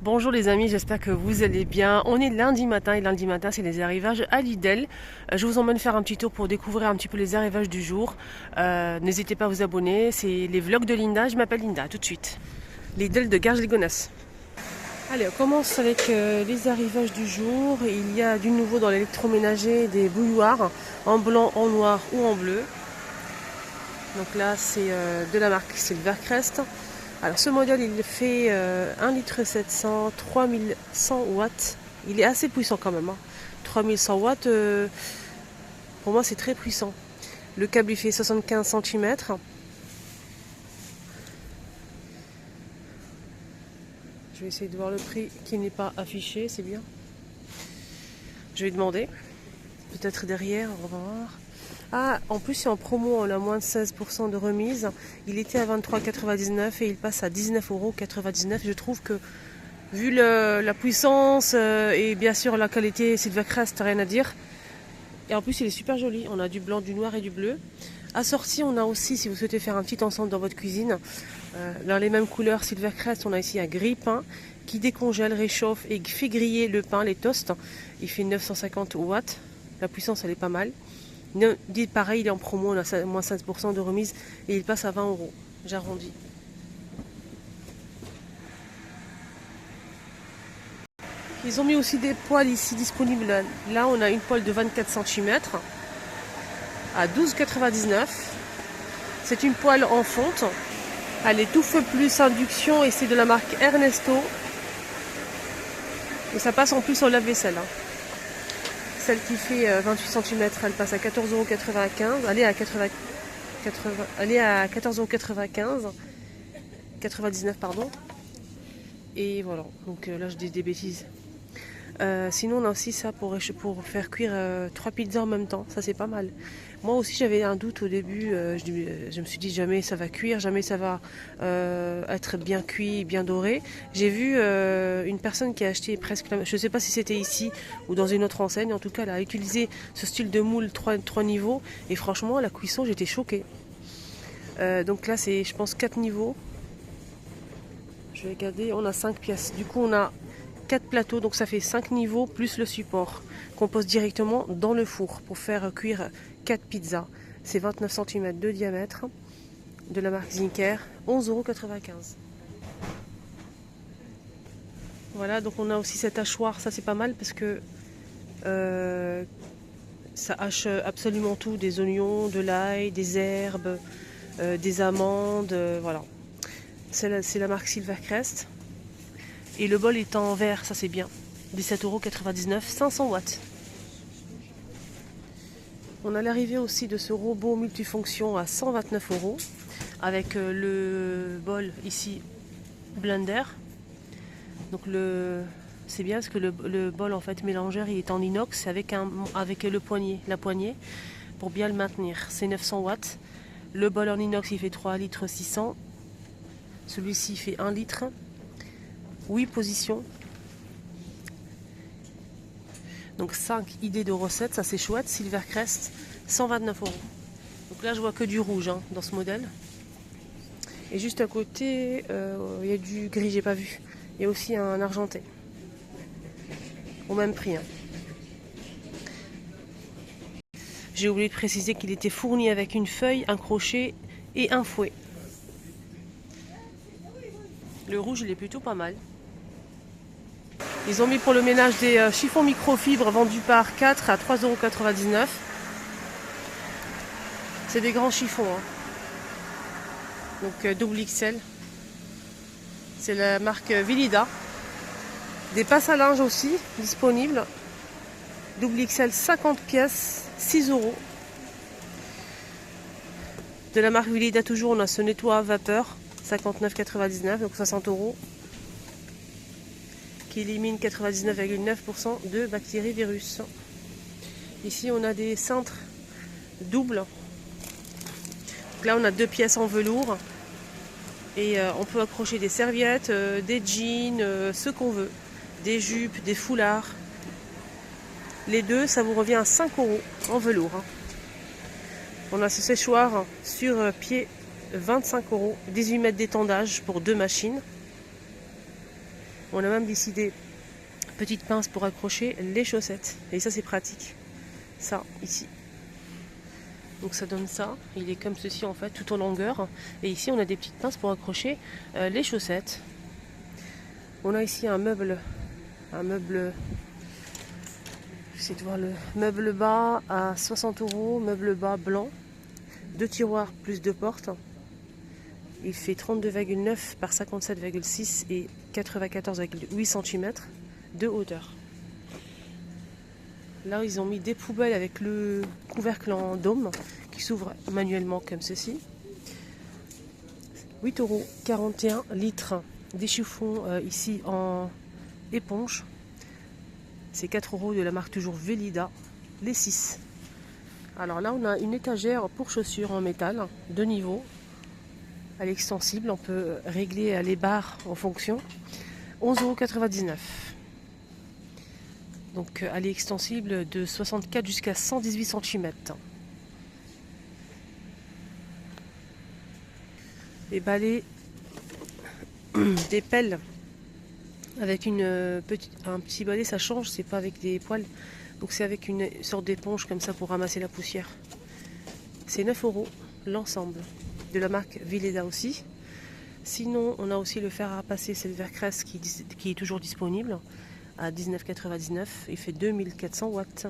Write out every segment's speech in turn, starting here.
Bonjour les amis, j'espère que vous allez bien. On est lundi matin et lundi matin c'est les arrivages à Lidl. Je vous emmène faire un petit tour pour découvrir un petit peu les arrivages du jour. N'hésitez pas à vous abonner, c'est les vlogs de Linda. Je m'appelle Linda, à tout de suite. Lidl de Garges-les-Gonesse. Allez, on commence avec les arrivages du jour. Il y a du nouveau dans l'électroménager, des bouilloires en blanc, en noir ou en bleu. Donc là c'est de la marque Silvercrest. Alors ce modèle il fait 1,7 litre, 3100 watts. Il est assez puissant quand même. 3100 watts, pour moi c'est très puissant. Le câble il fait 75 cm. Je vais essayer de voir le prix qui n'est pas affiché, c'est bien. Je vais demander. Peut-être derrière, on va voir. Ah, en plus, c'est en promo, on a moins de 16% de remise. Il était à 23,99 et il passe à 19,99 €. Je trouve que, vu la puissance et bien sûr la qualité, Silvercrest, rien à dire. Et en plus, il est super joli. On a du blanc, du noir et du bleu. Assorti, on a aussi, si vous souhaitez faire un petit ensemble dans votre cuisine, dans les mêmes couleurs Silvercrest, on a ici un grille pain qui décongèle, réchauffe et fait griller le pain, les toasts. Il fait 950 watts. La puissance, elle est pas mal. Dit pareil, il est en promo, on a moins 16% de remise et il passe à 20 €. J'arrondis. Ils ont mis aussi des poêles ici disponibles. Là, on a une poêle de 24 cm à 12,99 €. C'est une poêle en fonte. Elle est tout feu plus induction et c'est de la marque Ernesto. Et ça passe en plus au lave-vaisselle. Celle qui fait 28 cm, elle passe à 14,95 €. Elle est à 14,95 €. 99 pardon. Et voilà, donc là je dis des bêtises. Sinon on a aussi ça pour faire cuire 3 pizzas en même temps, ça c'est pas mal. Moi aussi j'avais un doute au début, je me suis dit jamais ça va cuire, jamais ça va être bien cuit, bien doré. J'ai vu une personne qui a acheté presque, je ne sais pas si c'était ici ou dans une autre enseigne, en tout cas elle a utilisé ce style de moule 3 niveaux et franchement la cuisson j'étais choquée. Donc là c'est je pense 4 niveaux. Je vais regarder, on a 5 pièces, du coup on a 4 plateaux, donc ça fait 5 niveaux plus le support qu'on pose directement dans le four pour faire cuire 4 pizzas. C'est 29 cm de diamètre de la marque Zinker, 11,95 €. Voilà, donc on a aussi cet hachoir, ça c'est pas mal parce que ça hache absolument tout, des oignons, de l'ail, des herbes, des amandes, voilà. C'est la marque Silvercrest. Et le bol est en verre, ça c'est bien. 17,99 €, 500 watts. On a l'arrivée aussi de ce robot multifonction à 129 € avec le bol ici blender. Donc c'est bien parce que le bol en fait mélangeur il est en inox avec le poignet, la poignée pour bien le maintenir. C'est 900 watts. Le bol en inox il fait 3 litres 600. Celui-ci fait 1 litre. 8 positions. Donc 5 idées de recettes, ça c'est chouette. Silvercrest, 129 €. Donc là je vois que du rouge dans ce modèle. Et juste à côté, il y a du gris, j'ai pas vu. Il y a aussi un argenté. Au même prix. J'ai oublié de préciser qu'il était fourni avec une feuille, un crochet et un fouet. Le rouge il est plutôt pas mal. Ils ont mis pour le ménage des chiffons microfibres vendus par 4 à 3,99 €. C'est des grands chiffons. Donc double XL. C'est la marque Velida. Des passes à linge aussi disponibles. Double XL 50 pièces, 6 €. De la marque Velida toujours, on a ce nettoie à vapeur, 59,99 €, donc 60 €. Qui élimine 99,9% de bactéries virus. Ici on a des cintres doubles. Donc là on a 2 pièces en velours et on peut accrocher des serviettes, des jeans, ce qu'on veut, des jupes, des foulards. Les deux ça vous revient à 5 € en velours. On a ce séchoir sur pied, 25 €, 18 mètres d'étendage pour 2 machines. On a même décidé petite pince pour accrocher les chaussettes. Et ça c'est pratique. Ça, ici. Donc ça donne ça. Il est comme ceci en fait, tout en longueur. Et ici on a des petites pinces pour accrocher les chaussettes. On a ici un meuble. J'essaie de voir le meuble bas à 60 €. Meuble bas blanc. 2 tiroirs plus 2 portes. Il fait 32,9 par 57,6 et 94,8 cm de hauteur. Là, ils ont mis des poubelles avec le couvercle en dôme qui s'ouvre manuellement comme ceci. 8,41 € litres. Des chiffons ici en éponge. C'est 4 € de la marque toujours Velida. Les 6. Alors là, on a une étagère pour chaussures en métal, de niveau. Elle est extensible, on peut régler les barres en fonction. 11,99 €. Donc elle est extensible de 64 jusqu'à 118 cm. Les balais, des pelles avec un petit balai, ça change, c'est pas avec des poils. Donc c'est avec une sorte d'éponge comme ça pour ramasser la poussière. C'est 9 € l'ensemble, de la marque Velida aussi. Sinon, on a aussi le fer à repasser Silvercrest qui est toujours disponible à 19,99 €. Il fait 2400 watts.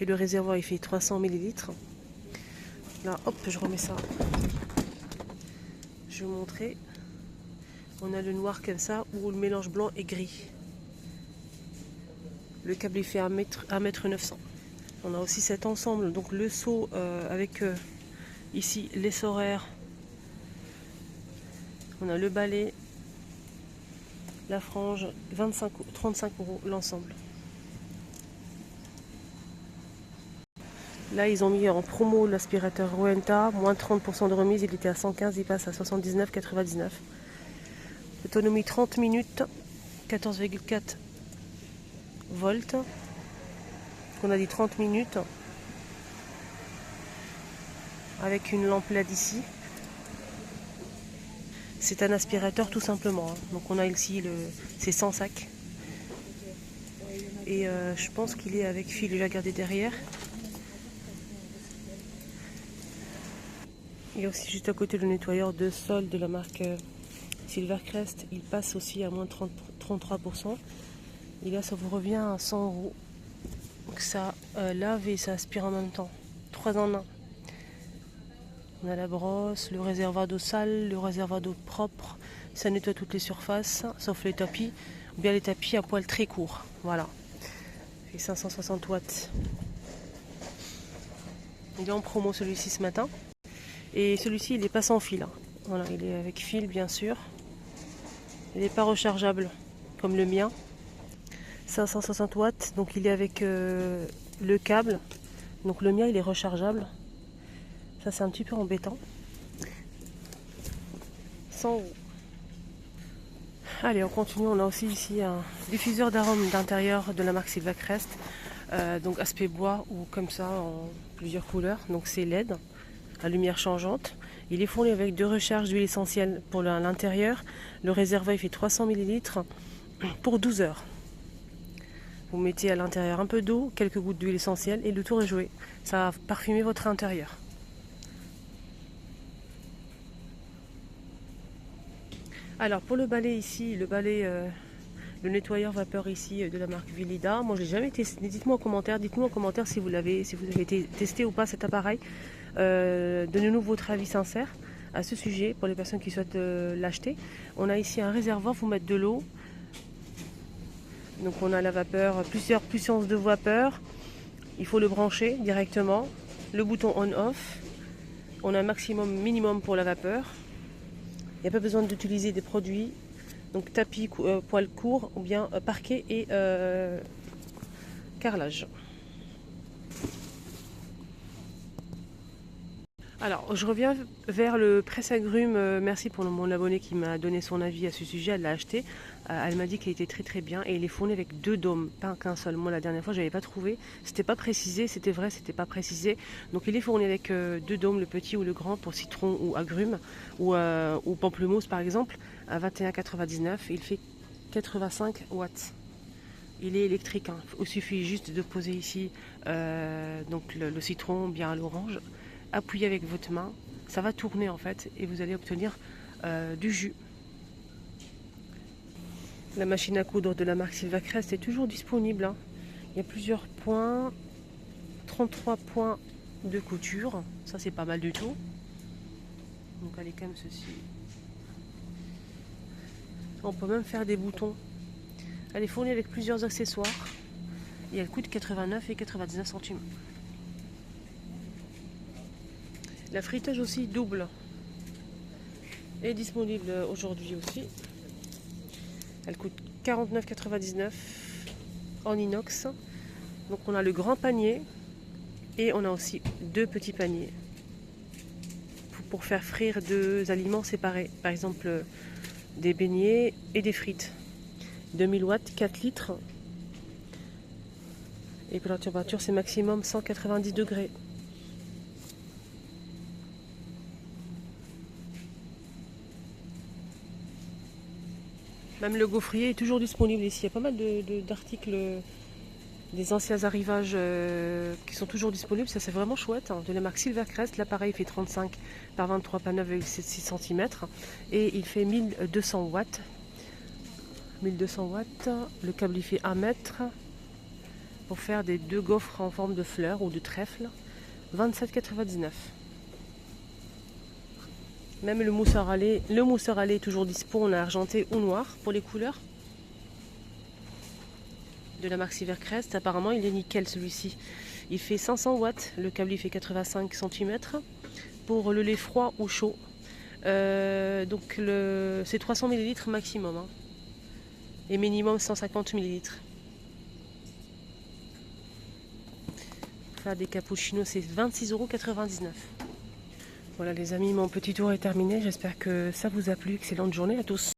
Et le réservoir, il fait 300 ml. Là, hop, je remets ça. Je vais vous montrer. On a le noir comme ça, ou le mélange blanc et gris. Le câble, il fait 1,9 m. On a aussi cet ensemble, donc le seau avec ici les horaires. On a le balai, la frange, 35 € l'ensemble. Là, ils ont mis en promo l'aspirateur Rowenta, moins 30% de remise. Il était à 115, il passe à 79,99 €. Autonomie 30 minutes, 14,4 volts. On a dit 30 minutes avec une lampe LED ici. C'est un aspirateur tout simplement. Donc on a ici c'est sans sac. Et je pense qu'il est avec fil. Je vais regarder derrière. Il y a aussi juste à côté le nettoyeur de sol de la marque Silvercrest. Il passe aussi à moins 33%. Et là ça vous revient à 100 €. Donc ça lave et ça aspire en même temps. 3 en 1. On a la brosse, le réservoir d'eau sale, le réservoir d'eau propre. Ça nettoie toutes les surfaces, sauf les tapis. Ou bien les tapis à poils très courts. Voilà. Il fait 560 watts. Il est en promo celui-ci ce matin. Et celui-ci, il n'est pas sans fil. Voilà, il est avec fil, bien sûr. Il n'est pas rechargeable, comme le mien. 560 watts, donc il est avec le câble. Donc le mien, il est rechargeable. Ça, c'est un petit peu embêtant. 100 €. Allez, on continue. On a aussi ici un diffuseur d'arômes d'intérieur de la marque Silvercrest. Donc aspect bois ou comme ça en plusieurs couleurs. Donc c'est LED à lumière changeante. Il est fourni avec 2 recharges d'huile essentielle pour l'intérieur. Le réservoir il fait 300 ml pour 12 heures. Vous mettez à l'intérieur un peu d'eau, quelques gouttes d'huile essentielle et le tour est joué. Ça va parfumer votre intérieur. Alors pour le balai ici, le nettoyeur vapeur ici de la marque Velida, moi je l'ai jamais testé. Dites-moi en commentaire si vous avez testé ou pas cet appareil. Donnez-nous votre avis sincère à ce sujet pour les personnes qui souhaitent l'acheter. On a ici un réservoir, vous mettre de l'eau. Donc on a la vapeur, plusieurs puissances de vapeur. Il faut le brancher directement. Le bouton on-off. On a un maximum, minimum pour la vapeur. Il n'y a pas besoin d'utiliser des produits. Donc tapis, poils courts ou bien parquet et carrelage. Alors, je reviens vers le presse-agrumes. Merci pour mon abonné qui m'a donné son avis à ce sujet. Elle l'a acheté. Elle m'a dit qu'il était très très bien et il est fourni avec 2 dômes, pas qu'un seul. Moi, la dernière fois, je n'avais pas trouvé. C'était pas précisé, c'était vrai, c'était pas précisé. Donc, il est fourni avec 2 dômes, le petit ou le grand pour citron ou agrumes ou pamplemousse par exemple, à 21,99. Il fait 85 watts. Il est électrique, hein. Il suffit juste de poser ici donc le citron, bien l'orange, appuyez avec votre main, ça va tourner en fait et vous allez obtenir du jus. La machine à coudre de la marque Silvacrest est toujours disponible, hein. Il y a plusieurs points, 33 points de couture, ça c'est pas mal du tout. Donc elle est comme ceci. On peut même faire des boutons. Elle est fournie avec plusieurs accessoires et elle coûte 89 et 99 centimes. La friteuse aussi double est disponible aujourd'hui aussi. Elle coûte 49,99 en inox. Donc on a le grand panier et on a aussi deux petits paniers pour faire frire deux aliments séparés. Par exemple des beignets et des frites. 2000 watts, 4 litres. Et pour la température, c'est maximum 190 degrés. Même le gaufrier est toujours disponible ici. Il y a pas mal d'articles des anciens arrivages qui sont toujours disponibles. Ça, c'est vraiment chouette, hein. De la marque Silvacrest. L'appareil fait 35 par 23 par 9,6 cm. Et il fait 1200 watts. 1200 watts. Le câble il fait 1 mètre. Pour faire des deux gaufres en forme de fleurs ou de trèfle. 27,99. Même le mousseur à lait est toujours dispo en argenté ou noir pour les couleurs. De la marque Silvacrest, apparemment il est nickel celui-ci. Il fait 500 watts, le câble il fait 85 cm. Pour le lait froid ou chaud. Donc c'est 300 ml maximum, hein. Et minimum 150 ml. Faire des cappuccinos, c'est 26,99 €. Voilà les amis, mon petit tour est terminé. J'espère que ça vous a plu. Excellente journée à tous.